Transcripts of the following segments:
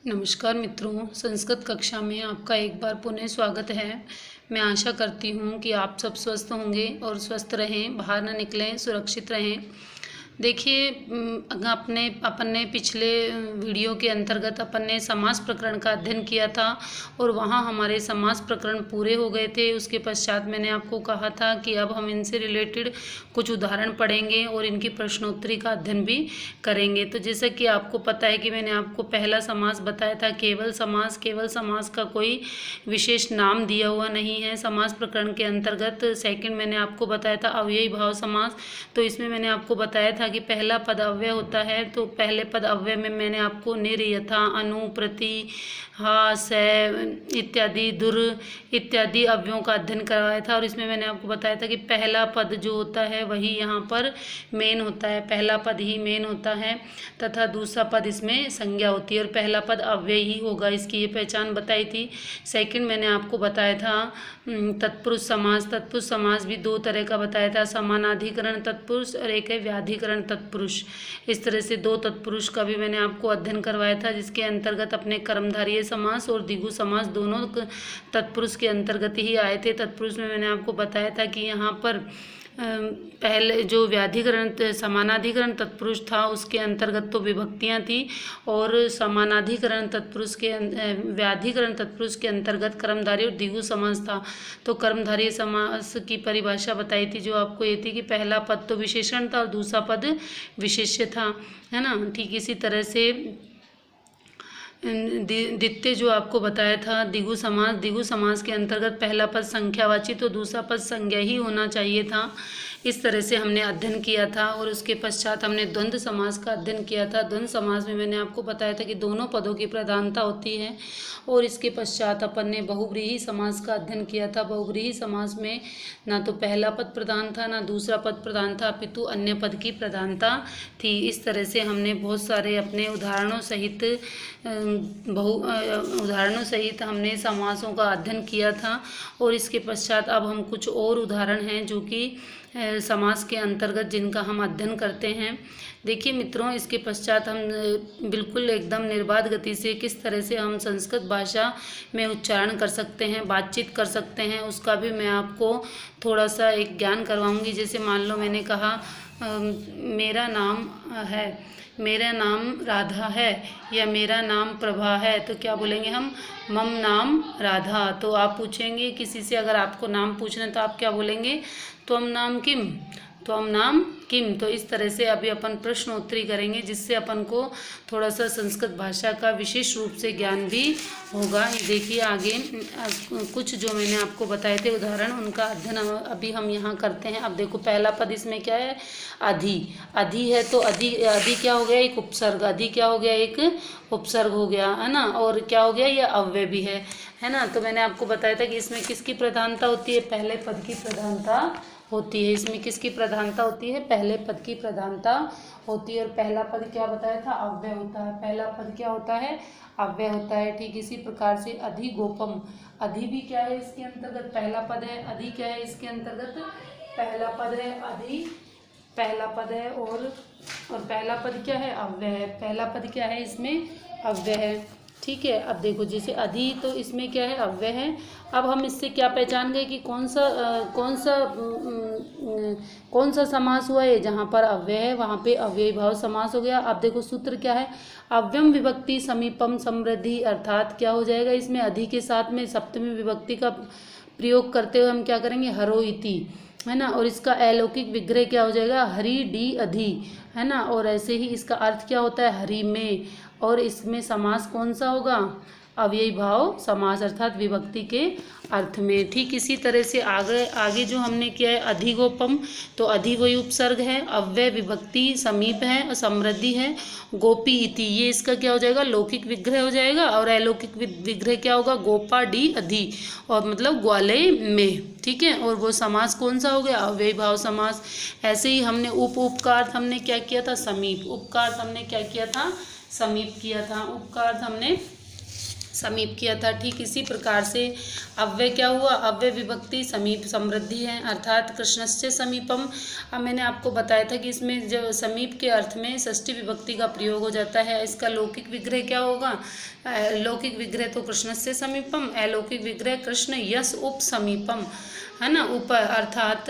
नमस्कार मित्रों, संस्कृत कक्षा में आपका एक बार पुनः स्वागत है। मैं आशा करती हूँ कि आप सब स्वस्थ होंगे और स्वस्थ रहें, बाहर ना निकलें, सुरक्षित रहें। देखिए, अपन ने पिछले वीडियो के अंतर्गत अपन ने समास प्रकरण का अध्ययन किया था और वहाँ हमारे समास प्रकरण पूरे हो गए थे। उसके पश्चात मैंने आपको कहा था कि अब हम इनसे रिलेटेड कुछ उदाहरण पढ़ेंगे और इनकी प्रश्नोत्तरी का अध्ययन भी करेंगे। तो जैसा कि आपको पता है कि मैंने आपको पहला समास बताया था केवल समास। केवल समास का कोई विशेष नाम दिया हुआ नहीं है समास प्रकरण के अंतर्गत। सेकंड मैंने आपको बताया था अव्ययी भाव समास। तो इसमें मैंने आपको बताया था कि पहला पद अव्यय होता है। तो पहले पद अव्यय में मैंने आपको निर, यथा, अनु, प्रति, हा, से इत्यादि, दुर इत्यादि अव्ययों का अध्ययन करवाया था। और इसमें मैंने आपको बताया था कि पहला पद जो होता है वही यहाँ पर मेन होता है, पहला पद ही मेन होता है तथा दूसरा पद इसमें संज्ञा होती है और पहला पद अव्यय ही होगा, इसकी ये पहचान बताई थी। सेकंड मैंने आपको बताया था तत्पुरुष समास। तत्पुरुष समास भी दो तरह का बताया था, समानाधिकरण तत्पुरुष और एक है व्याधिकरण तत्पुरुष। इस तरह से दो तत्पुरुष का भी मैंने आपको अध्ययन करवाया था, जिसके अंतर्गत अपने कर्मधारय समास और द्विगु समास दोनों तत्पुरुष के अंतर्गत ही आए थे। तत्पुरुष में मैंने आपको बताया था कि यहाँ पर पहले जो व्याधिकरण समानाधिकरण तत्पुरुष था उसके अंतर्गत तो विभक्तियाँ थी और समानाधिकरण तत्पुरुष के व्याधिकरण तत्पुरुष के अंतर्गत कर्मधारय और द्विगु समास था। तो कर्मधारय समास की परिभाषा बताई थी जो आपको ये थी कि पहला पद तो विशेषण था और दूसरा पद विशेष्य था, है ना। ठीक इसी तरह से द्वितीय जो आपको बताया था द्विगु समास। द्विगु समास के अंतर्गत पहला पद संख्यावाची तो दूसरा पद संज्ञा ही होना चाहिए था। इस तरह से हमने अध्ययन किया था और उसके पश्चात हमने द्वंद्व समास का अध्ययन किया था। द्वंद्व समास में मैंने आपको बताया था कि दोनों पदों की प्रधानता होती है और इसके पश्चात अपन ने बहुव्रीहि समास का अध्ययन किया था। बहुव्रीहि समास में ना तो पहला पद प्रधान था ना दूसरा पद प्रधान था, अपितु अन्य पद की प्रधानता थी। इस तरह से हमने बहुत सारे अपने उदाहरणों सहित हमने समासों का अध्ययन किया था और इसके पश्चात अब हम कुछ और उदाहरण हैं जो कि समास के अंतर्गत जिनका हम अध्ययन करते हैं। देखिए मित्रों, इसके पश्चात हम बिल्कुल एकदम निर्बाध गति से किस तरह से हम संस्कृत भाषा में उच्चारण कर सकते हैं, बातचीत कर सकते हैं, उसका भी मैं आपको थोड़ा सा एक ज्ञान करवाऊंगी। जैसे मान लो मैंने कहा मेरा नाम है, मेरा नाम राधा है या मेरा नाम प्रभा है, तो क्या बोलेंगे हम? मम नाम राधा। तो आप पूछेंगे किसी से, अगर आपको नाम पूछना है तो आप क्या बोलेंगे? त्वम नाम किम, त्वम नाम किम। तो इस तरह से अभी अपन प्रश्नोत्तरी करेंगे जिससे अपन को थोड़ा सा संस्कृत भाषा का विशेष रूप से ज्ञान भी होगा। देखिए आगे कुछ जो मैंने आपको बताए थे उदाहरण, उनका अध्ययन अभी हम यहाँ करते हैं। अब देखो पहला पद इसमें क्या है? अधि। अधि है तो अधि क्या हो गया? एक उपसर्ग। अधि क्या हो गया? एक उपसर्ग हो गया, है ना। और क्या हो गया? यह अव्यय भी है ना। तो मैंने आपको बताया था कि इसमें किसकी प्रधानता होती है? पहले पद की प्रधानता होती है। इसमें किसकी प्रधानता होती है? पहले पद की प्रधानता होती है। और पहला पद क्या बताया था? अव्यय होता है। पहला पद क्या होता है? अव्यय होता है। ठीक इसी प्रकार से अधि गोपम। अधि भी क्या है इसके अंतर्गत? पहला पद है। अधि क्या है इसके अंतर्गत? पहला पद है। अधि पहला पद है और पहला पद क्या है? अव्यय है। पहला पद क्या है? इसमें अव्यय है। ठीक है। अब देखो जैसे अधि तो इसमें क्या है? अव्यय है। अब हम इससे क्या पहचान गए कि कौन सा समास हुआ है? जहाँ पर अव्यय है वहाँ पे अव्ययी भाव समास हो गया। अब देखो सूत्र क्या है? अव्ययम विभक्ति समीपम समृद्धि, अर्थात क्या हो जाएगा इसमें? अधि के साथ में सप्तमी विभक्ति का प्रयोग करते हुए हम क्या करेंगे? हरो इति, है ना। और इसका अलौकिक विग्रह क्या हो जाएगा? हरि डी अधि, है ना। और ऐसे ही इसका अर्थ क्या होता है? हरि में। और इसमें समास कौन सा होगा? अव्ययी भाव समास, अर्थात विभक्ति के अर्थ में। ठीक इसी तरह से आगे जो हमने किया है अधिगोपम, तो अधि वही उपसर्ग है, अव्यय विभक्ति समीप है और समृद्धि है। गोपी इति, ये इसका क्या हो जाएगा? लौकिक विग्रह हो जाएगा। और अलौकिक विग्रह क्या होगा? गोपा डी अधि, और मतलब ग्वालय में। ठीक है। और वो समास कौन सा हो गया? अव्ययी भाव समास। ऐसे ही हमने उपकार हमने क्या किया था? समीप। उपकार हमने क्या किया था? समीप किया था। उपकार हमने समीप किया था। ठीक इसी प्रकार से अव्यय क्या हुआ, अव्यय विभक्ति समीप समृद्धि है, अर्थात कृष्णस्य समीपम। अब मैंने आपको बताया था कि इसमें जो समीप के अर्थ में षष्ठी विभक्ति का प्रयोग हो जाता है। इसका लौकिक विग्रह क्या होगा, लौकिक विग्रह तो कृष्णस्य समीपम, अलौकिक विग्रह कृष्ण यश उप समीपम, है ना, उप अर्थात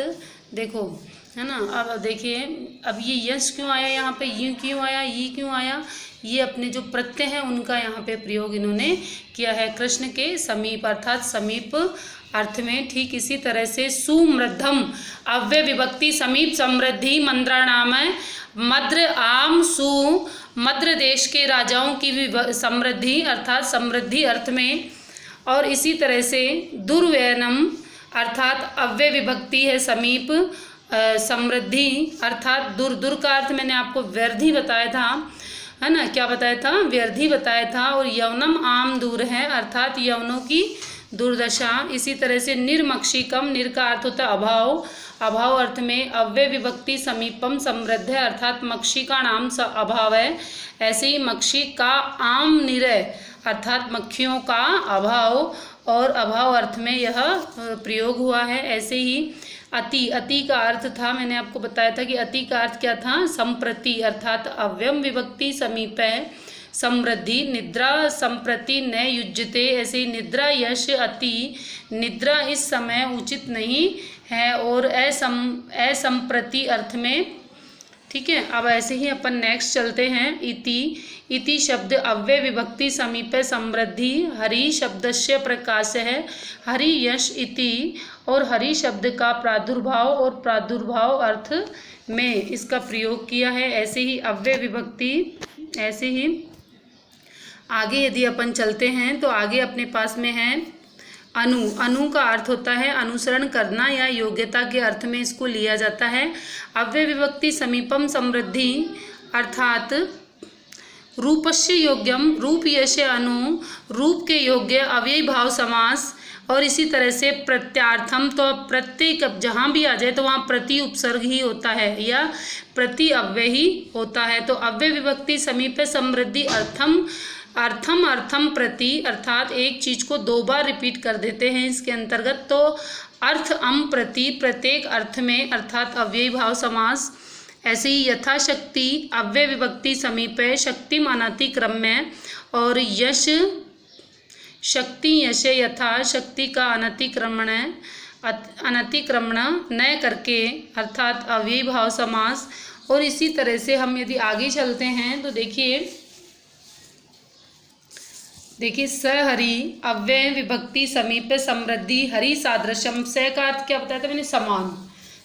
देखो, है ना। अब देखिए, अब ये यश क्यों आया यहाँ पे, ये क्यों आया, ये क्यों आया, ये अपने जो प्रत्यय हैं उनका यहाँ पे प्रयोग इन्होंने किया है, कृष्ण के समीप अर्थात समीप अर्थ में। ठीक इसी तरह से सुमृद्धम अव्यय विभक्ति समीप समृद्धि मंत्राणाम मद्र आम सु, मद्र देश के राजाओं की भी समृद्धि अर्थात समृद्धि अर्थ में। और इसी तरह से दुर्व्ययनम अर्थात अव्यय विभक्ति है समीप समृद्धि अर्थात दुर का अर्थ मैंने आपको व्यर्थी बताया था, है ना, क्या बताया था, व्यर्थी बताया था। और यवनम आम दूर है अर्थात यवनों की दुर्दशा। इसी तरह से निर्मक्षिकम, निर का अर्थ होता है अभाव, अभाव अर्थ में अव्यय विभक्ति समीपम समृद्ध है अर्थात मक्षी का नाम अभाव है। ऐसे ही मक्षी का आम निरय अर्थात मक्खियों का अभाव, और अभाव अर्थ में यह प्रयोग हुआ है। ऐसे ही अति, अति का अर्थ था, मैंने आपको बताया था कि अति का अर्थ क्या था, संप्रति अर्थात अव्यम विभक्ति समीप है समृद्धि। निद्रा संप्रति न युज्यते, ऐसे ही निद्रा यश अति, निद्रा इस समय उचित नहीं है, और असंप्रति अर्थ में। ठीक है, अब ऐसे ही अपन नेक्स्ट चलते हैं। इति, इति शब्द अव्यय विभक्ति समीपे समृद्धि हरि शब्दस्य प्रकाश है, हरि यश इति, और हरि शब्द का प्रादुर्भाव और प्रादुर्भाव अर्थ में इसका प्रयोग किया है। ऐसे ही अव्यय विभक्ति, ऐसे ही आगे यदि अपन चलते हैं तो आगे अपने पास में है अनु, अनु का अर्थ होता है अनुसरण करना या योग्यता के अर्थ में इसको लिया जाता है। अव्यय विभक्ति समीपम समृद्धि अर्थात रूपस्य योग्यम, रूप यश अनु, रूप के योग्य अव्ययी भाव समास। और इसी तरह से प्रत्यार्थम, तो प्रत्येक जहाँ भी आ जाए तो वहाँ प्रति उपसर्ग ही होता है या प्रति अव्यय ही होता है। तो अव्यय विभक्ति समीपे समृद्धि अर्थम, अर्थम अर्थम प्रति अर्थात एक चीज को दो बार रिपीट कर देते हैं इसके अंतर्गत, तो अर्थ अम प्रति प्रत्येक अर्थ में अर्थात अव्ययी भाव समास। ऐसे ही यथाशक्ति अव्यय विभक्ति समीपे शक्ति मानाति क्रम में, और यश शक्ति यश यथा शक्ति का अनतिक्रमण, अनतिक्रमण न करके अर्थात अव्ययी भाव समास। और इसी तरह से हम यदि आगे चलते हैं तो देखिए सहरि अव्यय विभक्ति समीप समृद्धि हरि सादृश्यम, स का अर्थ क्या बताया था मैंने, समान,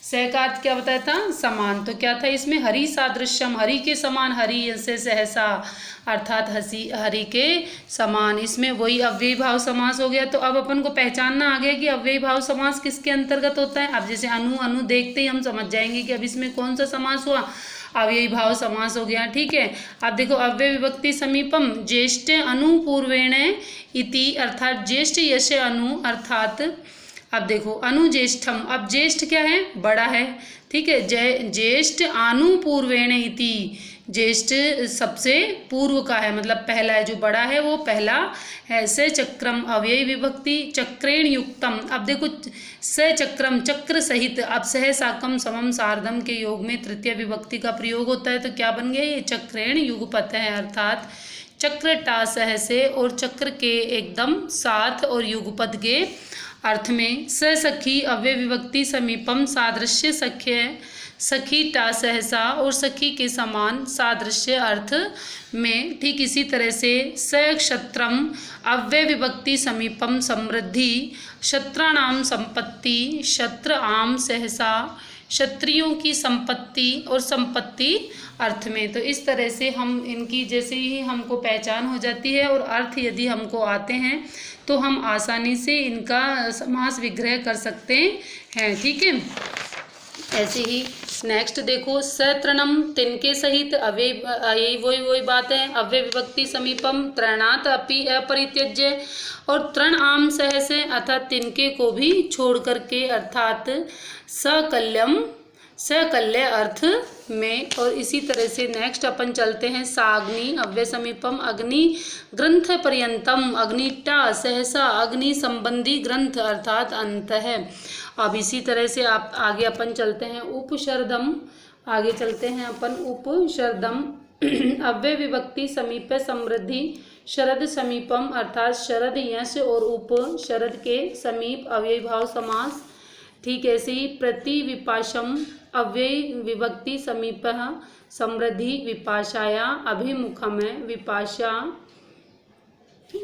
स का अर्थ क्या बताया था, समान। तो क्या था इसमें, हरि सादृश्यम, हरि के समान, हरि से सहसा अर्थात हरि के समान, इसमें वही अव्ययी भाव समास हो गया। तो अब अपन को पहचानना आ गया कि अव्ययी भाव समास किसके अंतर्गत होता है। अब जैसे अनु, अनु देखते ही हम समझ जाएंगे कि अब इसमें कौन सा समास हुआ, अव्ययी भाव समास हो गया। ठीक है, अब देखो अव्यय विभक्ति समीपम ज्येष्ठ अनुपूर्वेण इति अर्थात ज्येष्ठ यश अनु अर्थात, अब देखो अनुज्येष्ठम, अब ज्येष्ठ क्या है, बड़ा है। ठीक है, ज्येष्ठ अनुपूर्वेण इति, ज्येष्ठ सबसे पूर्व का है, मतलब पहला है, जो बड़ा है वो पहला है। स चक्रम अव्ययी विभक्ति चक्रेण युक्तम, अब देखो स चक्रम चक्र सहित, अब सह साकम समम सार्धम के योग में तृतीय विभक्ति का प्रयोग होता है, तो क्या बन गया ये चक्रेण युगपत है अर्थात चक्र टा सह से और चक्र के एकदम साथ और युगपद के अर्थ में। स सखी अव्यय विभक्ति समीपम सादृश्य सख्य है, सखी टा सहसा और सखी के समान सादृश्य अर्थ में। ठीक इसी तरह से स क्षत्रम अव्यय विभक्ति समीपम समृद्धि क्षत्राणाम संपत्ति, क्षत्र आम सहसा क्षत्रियों की संपत्ति और संपत्ति अर्थ में। तो इस तरह से हम इनकी जैसे ही हमको पहचान हो जाती है और अर्थ यदि हमको आते हैं तो हम आसानी से इनका समास विग्रह कर सकते हैं। ठीक है, ऐसे ही नेक्स्ट देखो सतृणम तिनके सहित अव्यय, वही बात है, अव्यय विभक्ति समीपम त्रणात् अपि अपरित्यज्य, और तृण आम सह से अर्थात तिनके को भी छोड़ करके अर्थात सकल्यम सकल्य अर्थ में। और इसी तरह से नेक्स्ट अपन चलते हैं साग्नि अव्यय समीपम अग्नि ग्रंथ पर्यंतम अग्निटा सहसा अग्नि संबंधी ग्रंथ अर्थात अंत है। अब इसी तरह से आप आगे अपन चलते हैं उपशर्दम, आगे चलते हैं अपन उपशर्दम अव्यय विभक्ति समीप समृद्धि शरद समीपम अर्थात शरद यश और उप शरद के समीप अव्ययी भाव समास। ठीक ऐसे ही प्रति विपाशम अव्यय विभक्ति समीप समृद्धि विपाशाया अभिमुखम है विपाशा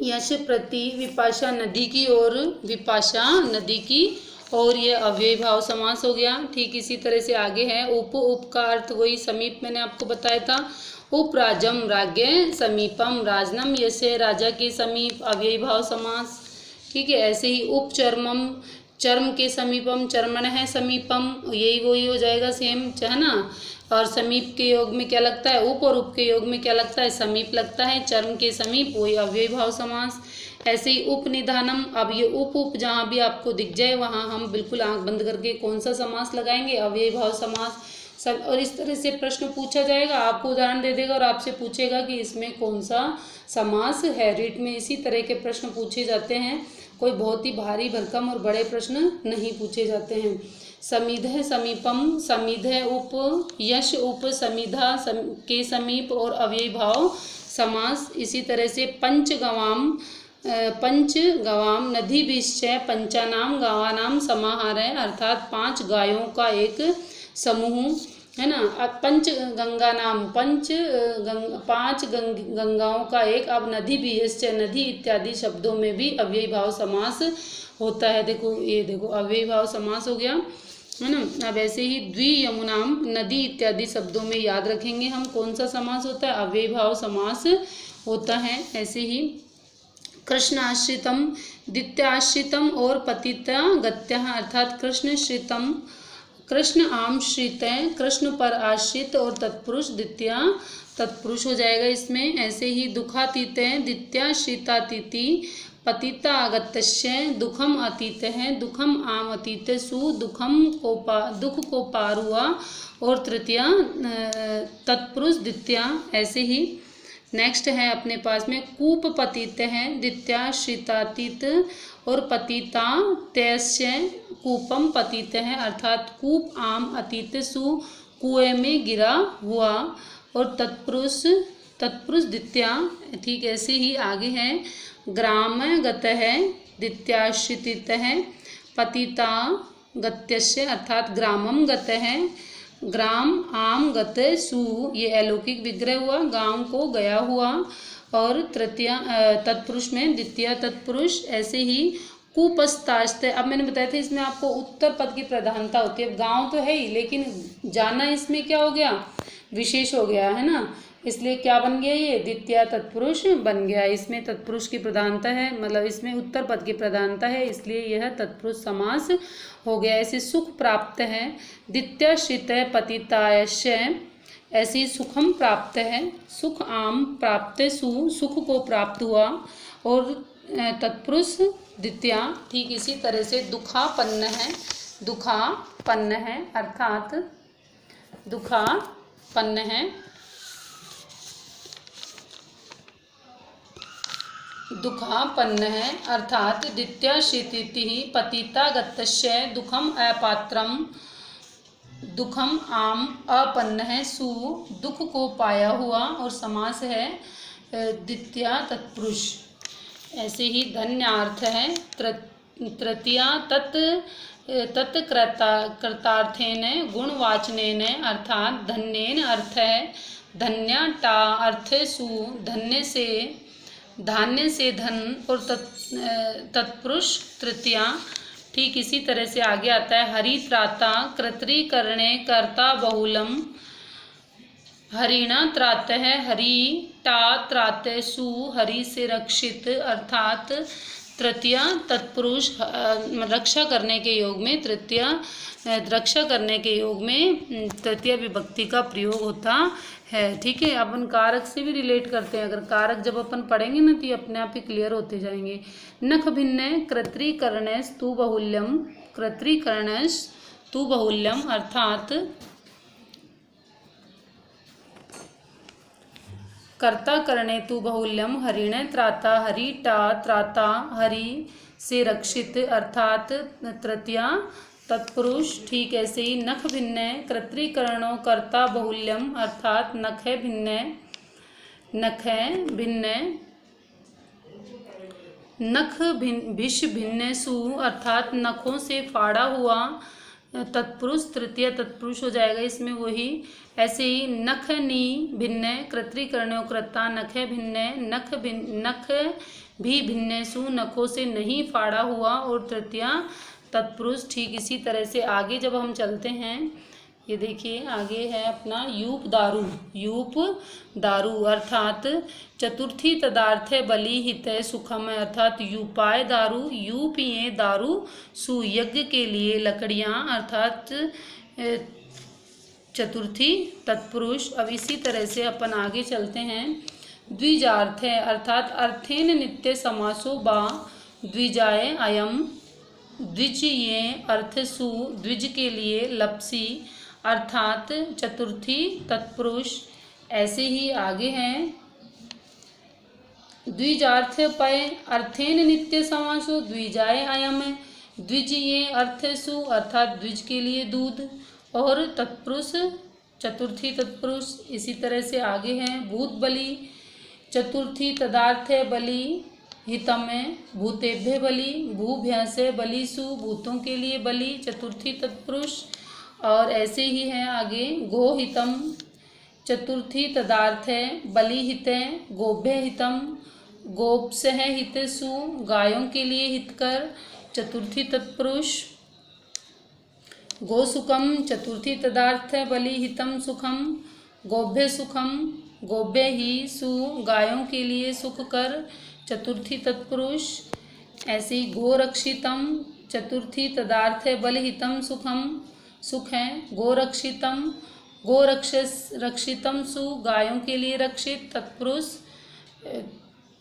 यश प्रति विपाशा नदी की ओर विपाशा नदी की और ये अव्ययी भाव समास हो गया। ठीक इसी तरह से आगे है उप का अर्थ वही समीप मैंने आपको बताया था। उपराजम राज्ञ समीपम राजनम यसे राजा के समीप अव्ययी भाव समास। ठीक है ऐसे ही उपचर्मम चर्म के समीपम चर्मण है समीपम यही वही हो जाएगा सेम है ना। और समीप के योग में क्या लगता है उप और उप के योग में क्या लगता है समीप लगता है। चर्म के समीप वही अव्ययी भाव समास। ऐसे ही उपनिधानम अब ये उप जहाँ भी आपको दिख जाए वहाँ हम बिल्कुल आंख बंद करके कौन सा समास लगाएंगे अव्ययी भाव समास सब। और इस तरह से प्रश्न पूछा जाएगा आपको उदाहरण दे देगा और आपसे पूछेगा कि इसमें कौन सा समास है। रीट में इसी तरह के प्रश्न पूछे जाते हैं, कोई बहुत ही भारी भरकम और बड़े प्रश्न नहीं पूछे जाते हैं। समीध समीपम समीध उप यश उप समीधा के समीप और अव्ययी भाव समास। इसी तरह से पंचगवाम नदी विश्चय पंचानाम गावानाम समाहार है अर्थात 5 गायों का एक समूह है ना। अब गंगा नाम 5 गंगाओं का एक। अब नदी विश्चय नदी इत्यादि शब्दों में भी अव्ययी भाव समास होता है। देखो ये देखो अव्ययी भाव समास हो गया है ना। अब ऐसे ही द्वि यमुनाम नदी इत्यादि शब्दों में याद रखेंगे हम कौन सा समास होता है अव्ययी भाव समास होता है। ऐसे ही कृष्णाश्रितम द्वितीयाश्रितम और पतिता गत्या अर्थात कृष्णश्रितम कृष्ण आमश्रित है कृष्ण पर आश्रित और तत्पुरुष द्वितीया तत्पुरुष हो जाएगा इसमें। ऐसे ही दुखातीत है द्वितीयाश्रितातीति पतिता अगत्य दुखम अतीत है दुखम आम अतीत सु दुख को पार हुआ और तृतीया तत्पुरुष द्वितीया। ऐसे ही नेक्स्ट है अपने पास में कूप पतित है द्वितीयाश्रितातीत और पतिता तैस्य कूपम पतित है अर्थात कूप आम अतीत सु कुएं में गिरा हुआ और तत्पुरुष द्वितीया। ठीक ऐसे ही आगे है ग्राम गत है द्वितीयाश्रित है पतिता गत्यस्य अर्थात ग्रामम गत है ग्राम आम गत सु ये अलौकिक विग्रह हुआ गांव को गया हुआ और तृतीया तत्पुरुष में द्वितीय तत्पुरुष। ऐसे ही कुपस्ताश्त अब मैंने बताया था इसमें आपको उत्तर पद की प्रधानता होती है। गांव तो है ही लेकिन जाना इसमें क्या हो गया विशेष हो गया है ना, इसलिए क्या बन गया ये द्वितीय तत्पुरुष बन गया। इसमें तत्पुरुष की प्रधानता है मतलब इसमें उत्तर पद की प्रधानता है इसलिए यह तत्पुरुष समास हो गया। ऐसे सुख प्राप्त है द्वितीयाश्रित पतितायस्य ऐसी सुखम प्राप्त है सुख आम प्राप्त सु सुख को प्राप्त हुआ और तत्पुरुष द्वितीया। ठीक इसी तरह से दुखापन्न है अर्थात दुखापन्न है अर्थात द्वितीयाश्रिति पतिता गत्य दुखम अपात्रम दुखम आम अपन्न है सु दुख को पाया हुआ और समास है द्वितीया तत्पुरुष। ऐसे ही धन्यार्थ है तृतीया तत्कृतार्थेन गुणवाचनेन अर्थात धन्येन अर्थ है धन्याटा अर्थ सु धान्य से धन और तत्पुरुष तृतीया। ठीक इसी तरह से आगे आता है हरित्राता कर्तृकरणे कर्ता बहुलम हरिणा त्रात है हरि टा त्रात सु हरि से रक्षित अर्थात तृतीया तत्पुरुष रक्षा करने के योग में तृतीय विभक्ति का प्रयोग होता है। ठीक है अपन कारक से भी रिलेट करते हैं अगर कारक जब अपन पढ़ेंगे ना तो ये अपने आप ही क्लियर होते जाएंगे। नख भिन्न कर्तृकरणस्तु बहुल्यम कर्तृकरणस्तु तु बहुल्यम अर्थात कर्ता करणे तु बहुल्यम हरिणे त्राता हरिटा त्राता हरि से रक्षित अर्थात तृतीया तत्पुरुष। ठीक ऐसे ही नख भिन्न कर्तृकरणों कर्ता बहुल्यम अर्थात नख भिन्न नख भिन्न नख भिष भिन्न सु अर्थात नखों से फाड़ा हुआ तत्पुरुष तृतीय तत्पुरुष हो जाएगा इसमें वही। ऐसे ही नख नी भिन्न कर्तृकरणों कर्ता नख भिन्न नख भी भिन्न सु नखों से नहीं फाड़ा हुआ और तृतीया तत्पुरुष। ठीक इसी तरह से आगे जब हम चलते हैं, ये देखिए आगे है अपना यूप दारू अर्थात चतुर्थी तदार्थ बलि हित सुखम अर्थात यूपाय दारू यूप ये दारू सुयज्ञ के लिए लकड़ियाँ अर्थात चतुर्थी तत्पुरुष। अब इसी तरह से अपन आगे चलते हैं। द्विजार्थ अर्थात अर्थेन नित्य समासो बा द्विजाय अयम द्विज ये अर्थ सु द्विज के लिए लपसी अर्थात चतुर्थी तत्पुरुष। ऐसे ही आगे हैं द्विजार्थ पय अर्थेन नित्य समासो द्विजाय अयम द्विज ये अर्थ सु अर्थात द्विज के लिए दूध और तत्पुरुष चतुर्थी तत्पुरुष। इसी तरह से आगे हैं भूत बलि चतुर्थी तदार्थ बलि हितम भूतेभ्य बलि भूभ्यासे बलि सु भूतों के लिए बलि चतुर्थी तत्पुरुष। और ऐसे ही है आगे गोहितम चतुर्थी तदार्थ बलि हित गोभ्य हितम गोप्स है हित सु गायों के लिए हितकर चतुर्थी तत्पुरुष। गोसुखम चतुर्थी तदार्थ बलि हितम सुखम गोभ्य सुखम गोभ्य ही सु गायों के लिए सुख कर चतुर्थी तत्पुरुष। ऐसे ही गोरक्षितम चतुर्थी तदार्थ बलहितम सुखम सुख है गोरक्षितम रक्षितम सु गायों के लिए रक्षित तत्पुरुष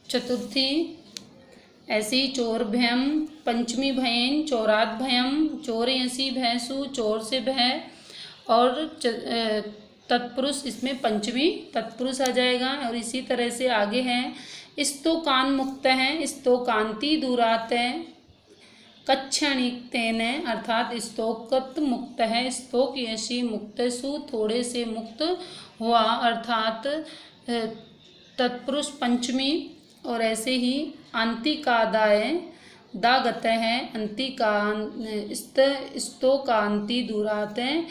चतुर्थी। ऐसी चोर भयम पंचमी भयन चोरात भयम चोर यसी भयसु चोर से भय और तत्पुरुष इसमें पंचमी तत्पुरुष आ जाएगा। और इसी तरह से आगे हैं स्तोकान मुक्त है स्तोकांति दूरात है कक्षणिकतेन अर्थात स्तोकत मुक्त है स्तोक यशी मुक्त सु थोड़े से मुक्त हुआ अर्थात तत्पुरुष पंचमी। और ऐसे ही अंतिकादाय दागत है अंतिका स्तोकांति दूरात है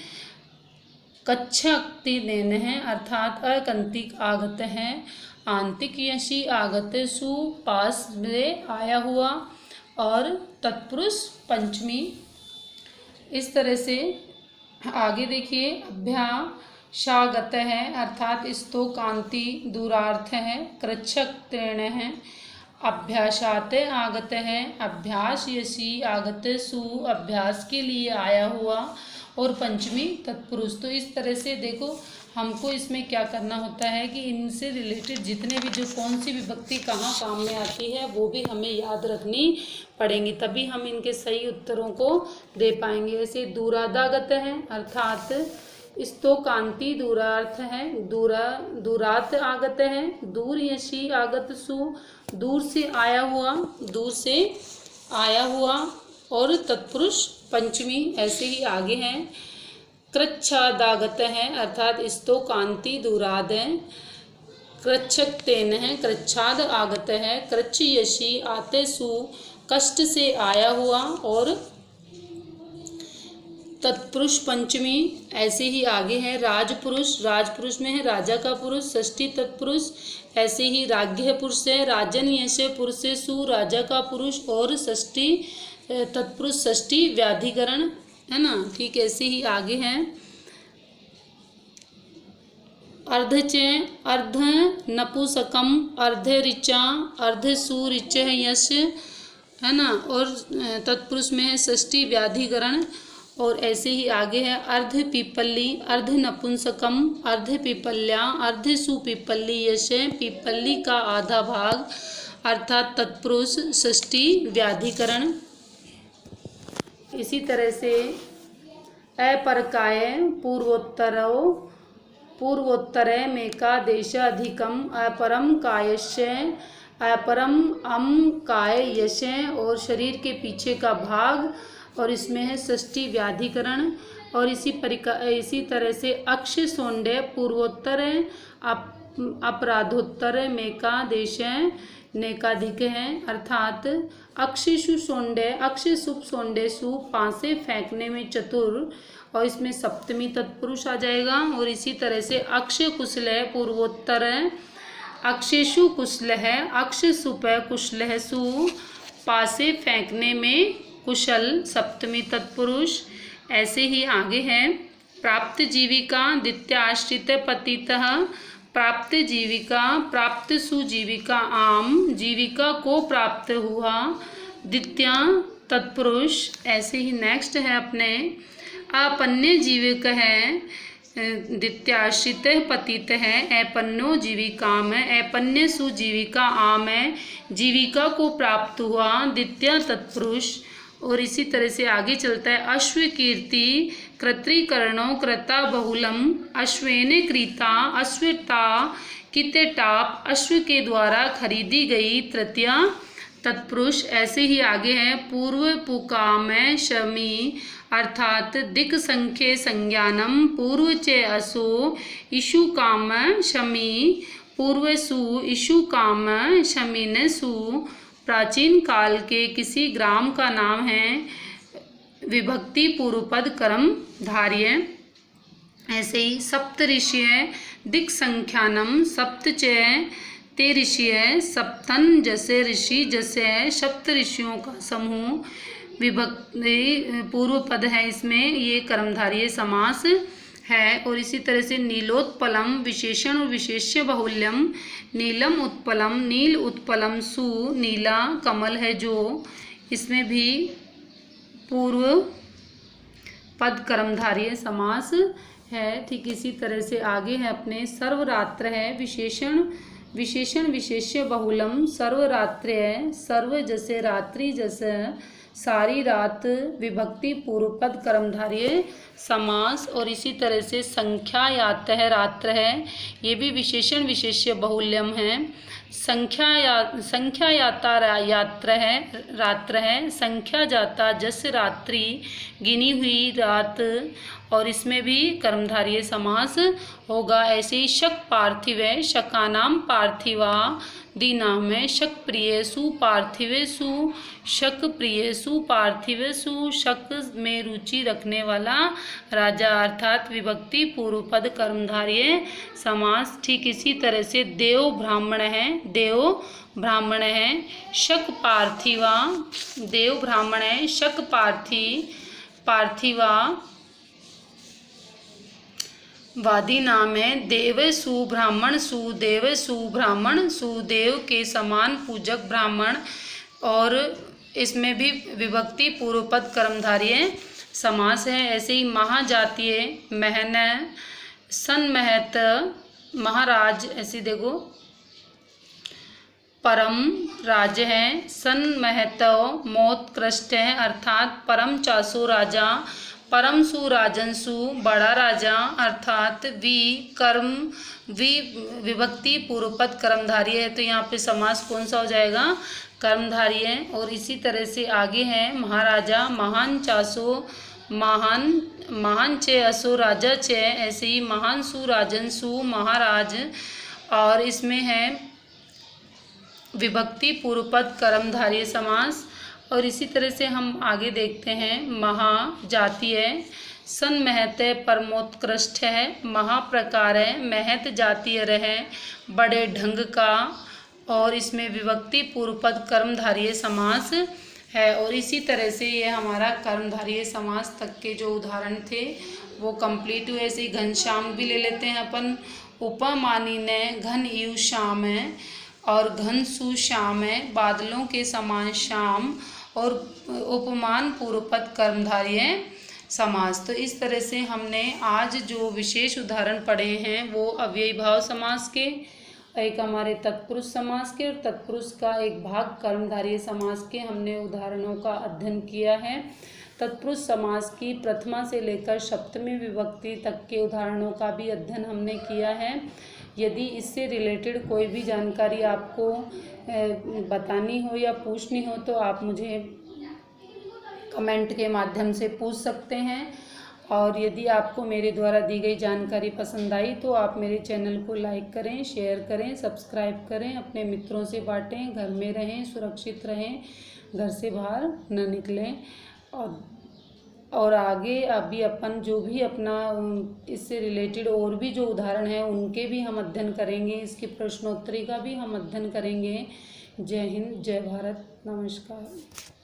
कच्छक्ति देन है अर्थात अकंतिक आगत है आंतिक यशी आगत सु पास में आया हुआ और तत्पुरुष पंचमी। इस तरह से आगे देखिए अभ्यासागत है अर्थात स्तोकांति दूरार्थ है कृच्छक तीर्ण है अभ्यासात आगत है अभ्यास यशी आगत सु अभ्यास के लिए आया हुआ और पंचमी तत्पुरुष। तो इस तरह से देखो हमको इसमें क्या करना होता है कि इनसे रिलेटेड जितने भी जो कौन सी विभक्ति कहाँ काम में आती है वो भी हमें याद रखनी पड़ेंगी, तभी हम इनके सही उत्तरों को दे पाएंगे। ऐसे दूरादागत है अर्थात स्तोकांति दूरार्थ है दूरात आगत है दूर यशी आगत सु दूर से आया हुआ और तत्पुरुष पंचमी। ऐसे ही आगे हैं कृच्छादागत है अर्थात स्तोकांति दूराद है कृच्छक तेन है कृच्छाद आगत है कृच्छ यशी आते सु कष्ट से आया हुआ और तत्पुरुष पंचमी। ऐसे ही आगे है राजपुरुष में है राजा का पुरुष षष्ठी तत्पुरुष। ऐसे ही राज्ञ पुरुष है राजन यश पुरुष सु राजा का पुरुष और षष्ठी तत्पुरुष षष्ठी व्याधिकरण है ना। ठीक ऐसे ही आगे हैं अर्धच अर्ध नपुसकम अर्ध ऋचा अर्ध सुऋच यश है ना और तत्पुरुष में है षष्ठी व्याधिकरण। और ऐसे ही आगे है अर्ध पीपल्ली अर्ध नपुंसकम अर्ध पीपल्या अर्ध सुपीपल्ली यश पीपल्ली का आधा भाग अर्थात तत्पुरुष षष्ठी व्याधिकरण। इसी तरह से अपरकाय पूर्वोत्तरे मेकादेश अधिकम अपरम कायस्य अपरम अम कायस्य और शरीर के पीछे का भाग और इसमें है षष्ठी व्याधिकरण। और इसी तरह से अक्ष सोंडे पूर्वोत्तर अपराधोत्तर मेकादेश नेकाधिक है, अर्थात अक्षिशु सोंडे अक्ष सुप सोंडे सु पांसे फेंकने में चतुर और इसमें सप्तमी तत्पुरुष आ जाएगा। और इसी तरह से अक्ष कुशल पूर्वोत्तर अक्षेशु कुशल है अक्ष सुप कुशल सु पासे फेंकने में कुशल सप्तमी तत्पुरुष। ऐसे ही आगे है प्राप्त जीविका द्वितीयाश्रित पतितः प्राप्त जीविका प्राप्त सुजीविका आम जीविका को प्राप्त हुआ द्वितीय तत्पुरुष। ऐसे ही नेक्स्ट है अपने अपन्य जीविक है द्वितीयाश्रित पतित है अपन्यो जीविका में अपन्य सुजीविका आम है जीविका को प्राप्त हुआ द्वितीय तत्पुरुष। और इसी तरह से आगे चलता है अश्व कीर्ति कृत्रिकरणो कृता बहुलम अश्वेन क्रीता अश्वता किते टाप अश्व के द्वारा खरीदी गई तृतीय तत्पुरुष। ऐसे ही आगे है पूर्व पुकाम शमी अर्थात दिक् संख्ये संज्ञानम पूर्व चे असो इशु काम शमी पूर्व सु इशु काम शमीन सु प्राचीन काल के किसी ग्राम का नाम है विभक्ति पूर्वपद कर्म धार्य। ऐसे ही सप्त ऋषि है दिक् संख्यानम सप्त चय ते ऋषि है सप्तन जैसे ऋषि जैसे है सप्त ऋषियों का समूह विभक्ति पूर्व पद है, इसमें ये कर्मधारय समास है। और इसी तरह से नीलोत्पलम विशेषण और विशेष्य बहुल्यम नीलम उत्पलम नील उत्पलम सु नीला कमल है जो इसमें भी पूर्व पद कर्मधारय समास है। ठीक इसी तरह से आगे है अपने सर्वरात्र है विशेषण विशेष्य बहुलम सर्वरात्र है सर्व जैसे रात्रि जैसे सारी रात विभक्ति पूर्वपद कर्मधारय समास। और इसी तरह से संख्या यात है रात्र है ये भी विशेषण विशेष्य बहुल्यम है। संख्या याता यात्र है रात्र है संख्या जाता जस रात्रि गिनी हुई रात और इसमें भी कर्मधारय समास होगा। ऐसे ही शक पार्थिव है शकानाम पार्थिवा दीनाम में शक प्रियसु पार्थिवेसु शक प्रियसु पार्थिवेसु शक में रुचि रखने वाला राजा अर्थात विभक्ति पूर्वपद कर्मधारय समास। ठीक इसी तरह से देव ब्राह्मण है शक पार्थिवा देव ब्राह्मण है शक पार्थिवा वादी नाम है देव सुब्राह्मण सुदेव के समान पूजक ब्राह्मण। और इसमें भी विभक्ति पूर्वपद कर्मधारय समास है। ऐसे ही महाजातीय महन सन्महत महाराज ऐसे देखो परम राज है सन्महत मोत्कृष्ट है अर्थात परम चासो राजा परम सुराजनसु बड़ा राजा अर्थात विभक्ति पूर्वपद कर्मधारय है तो यहाँ पे समास कौन सा हो जाएगा कर्मधारय। और इसी तरह से आगे है महाराजा महान चासो महान चे असो राजा चे ऐसे ही महान सुराजनसु महाराज और इसमें है विभक्ति पूर्वपद कर्मधारय समास। और इसी तरह से हम आगे देखते हैं महाजातीय सन्महत परमोत्कृष्ट है महाप्रकार है महत जातीय रहे बड़े ढंग का और इसमें विभक्ति पूर्वपद कर्मधारय समास है। और इसी तरह से ये हमारा कर्मधारय समास तक के जो उदाहरण थे वो कंप्लीट हुए। ऐसे घनश्याम भी ले लेते हैं अपन उपमानी ने घन इव श्याम है और घन सुश्याम है बादलों के समान श्याम और उपमान पूर्वपद कर्मधारय समास। तो इस तरह से हमने आज जो विशेष उदाहरण पढ़े हैं वो अव्ययी भाव समास के एक हमारे तत्पुरुष समास के और तत्पुरुष का एक भाग कर्मधारय समास के हमने उदाहरणों का अध्ययन किया है। तत्पुरुष समास की प्रथमा से लेकर सप्तमी विभक्ति तक के उदाहरणों का भी अध्ययन हमने किया है। यदि इससे रिलेटेड कोई भी जानकारी आपको बतानी हो या पूछनी हो तो आप मुझे कमेंट के माध्यम से पूछ सकते हैं। और यदि आपको मेरे द्वारा दी गई जानकारी पसंद आई तो आप मेरे चैनल को लाइक करें, शेयर करें, सब्सक्राइब करें, अपने मित्रों से बांटें, घर में रहें, सुरक्षित रहें, घर से बाहर न निकलें। और आगे अभी अपन जो भी अपना इससे रिलेटेड और भी जो उदाहरण हैं उनके भी हम अध्ययन करेंगे, इसकी प्रश्नोत्तरी का भी हम अध्ययन करेंगे। जय हिंद, जय भारत, नमस्कार।